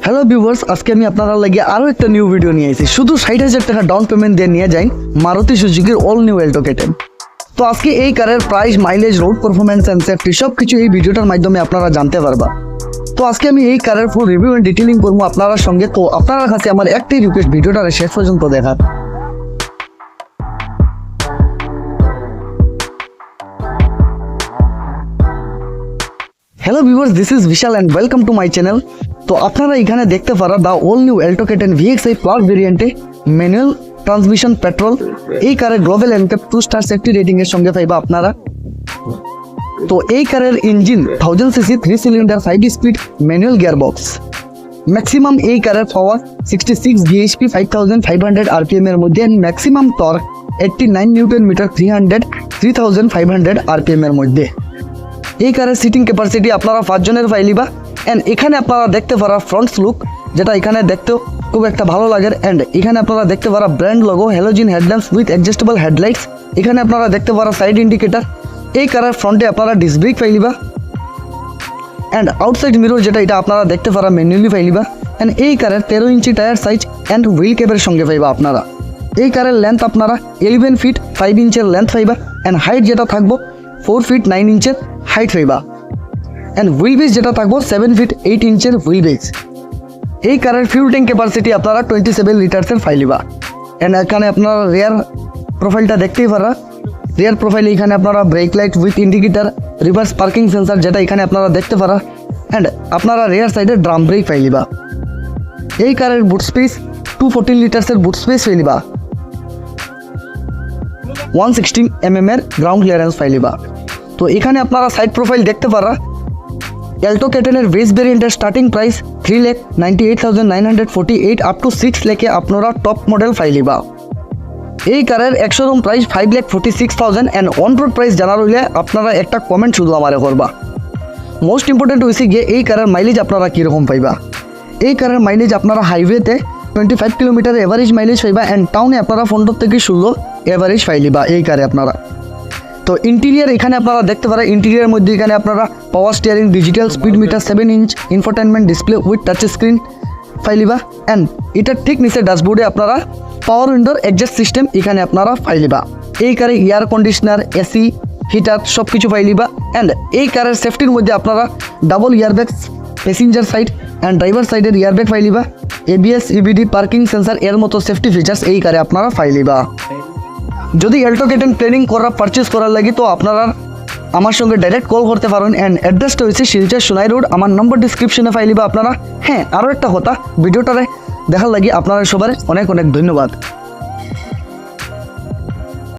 Hello viewers, আজকে আমি আপনারা লাগে আরও একটা নিউ ভিডিও নিয়ে এসেছি। শুধু 60,000 টাকা ডাউন পেমেন্ট দিয়ে নিয়ে যাই মারুতি সুজুকির অল নিউ এল্টো কে10। তো আজকে এই কারের price, mileage, road performance and safety সব কিছু এই ভিডিওটার মাধ্যমে আপনারা জানতে পারবা। তো আজকে আমি এই কারের ফুল রিভিউ অ্যান্ড ডিটেলিং করবো আপনার সঙ্গে। তো আপনার কাছে আমার একটাই রিকোয়েস্ট, ভিডিওটা শেষ পর্যন্ত দেখার। Hello viewers, this is Vishal and welcome to my channel. তো আপনারা এখানে দেখতে পারা দ্য অল নিউ এল্টো কে10 VXI প্লাস ভেরিয়েন্টে ম্যানুয়াল ট্রান্সমিশন পেট্রোল। এই কারের global NCAP 2 star safety rating এর সঙ্গে পাইবা আপনারা। তো এই কারের engine 1000 CC 3 cylinder 5 speed manual gearbox. Maximum এই কারের পাওয়ার 66 bhp 5500 rpm এর মধ্যে, ম্যাক্সিমাম টর্ক 89 নিউটন মিটার 3500 rpm এর মধ্যে। এই কারের সিটিং ক্যাপাসিটি আপনারা 5 জনের পাইলিবা। অ্যান্ড এখানে আপনারা দেখতে পারা ফ্রন্ট লুক, যেটা এখানে দেখতেও খুব একটা ভালো লাগে। অ্যান্ড এখানে আপনারা দেখতে পারা brand logo, halogen headlamps with adjustable headlights. এখানে আপনারা দেখতে পারা সাইড ইন্ডিকেটার। এই কারের ফ্রন্টে আপনারা ডিস্ক ব্রেক পাইলিবা। অ্যান্ড আউটসাইড মিরর, যেটা এটা আপনারা দেখতে পারা ম্যানুয়ালি পাইলিবা। অ্যান্ড এই কারের 13 inch tyre size and wheel ক্যাপের সঙ্গে পাইবা আপনারা। এই কারের লেন্থ আপনারা 11 ফিট 5 ইঞ্চের লেন্থ পাইবা। অ্যান্ড হাইট যেটা থাকবো 4 ফিট 9 ইঞ্চের হাইট পাইবা। অ্যান্ড হুইল বেস যেটা থাকবো 7 ফিট 8 ইঞ্চের হুইল বেস। এই কারের ফিউল ট্যাঙ্ক ক্যাপাসিটি আপনারা 27 লিটার্সের পাইলিবা। অ্যান্ড এখানে আপনারা রিয়ার প্রোফাইলটা দেখতেই পারা। রিয়ার প্রোফাইলে এখানে আপনারা brake light with indicator, reverse parking sensor, যেটা এখানে আপনারা দেখতে পারা। অ্যান্ড আপনারা রিয়ার সাইডে ড্রাম ব্রেক পাইলিবা। এই কারের বুট স্পেস 214 লিটার্সের বুট স্পেস পাইলিবা। 116 mm এর গ্রাউন্ড ক্লিয়ারেন্স পাইলিবা। তো এখানে আপনারা সাইড প্রোফাইল দেখতে পারা। এল্টো কে10 এর বেস ভেরিয়েন্টের স্টার্টিং প্রাইস 3,98,948 আপ টু 6 লাখে আপনারা টপ মডেল পাইলিবা। এই কারের ex showroom price 5,46,000 and on road price জানার হইলে আপনারা একটা কমেন্ট শুধু আমারে করবা। মোস্ট ইম্পর্টেন্ট হয়েছে গিয়ে এই কারের মাইলেজ আপনারা কীরকম পাইবা। এই কারের মাইলেজ আপনারা হাইওয়েতে 25 কিলোমিটার এভারেজ মাইলেজ পাইবা। অ্যান্ড টাউনে আপনারা 15 থেকে 16 এভারেজ পাইলিবা এই কারে আপনারা। তো ইন্টেরিয়ার এখানে আপনারা দেখতে পারেন। ইন্টেরিয়ার মধ্যে এখানে আপনারা power steering, digital speed meter, 7 inch infotainment display with touch screen পাইলিবা। অ্যান্ড এটার ঠিক নিচে ড্যাশবোর্ডে আপনারা পাওয়ার উইন্ডোর অ্যাডজাস্ট সিস্টেম এখানে আপনারা পাইলিবা। এই কারে এয়ার কন্ডিশনার, এসি, হিটার সব কিছু পাইলিবা। অ্যান্ড এই কারের সেফটির মধ্যে আপনারা double airbags passenger side and driver সাইডের ইয়ারব্যাগ পাইলিবা। ABS, EBD, পার্কিং সেন্সার এর মতো সেফটি ফিচার্স এই কারে আপনারা পাইলিবা। যদি এল্টো কে10 প্ল্যানিং করা পারচেস করার লাগে তো আপনারা আমার সঙ্গে ডাইরেক্ট কল করতে পারেন। অ্যান্ড অ্যাড্রেসটা হচ্ছে শিলচর সোনাই রোড। আমার নম্বর ডিসক্রিপশনে পাইলিবা আপনারা। হ্যাঁ, আরও একটা কথা, ভিডিওটারে দেখার লাগে আপনারা সবার অনেক অনেক ধন্যবাদ।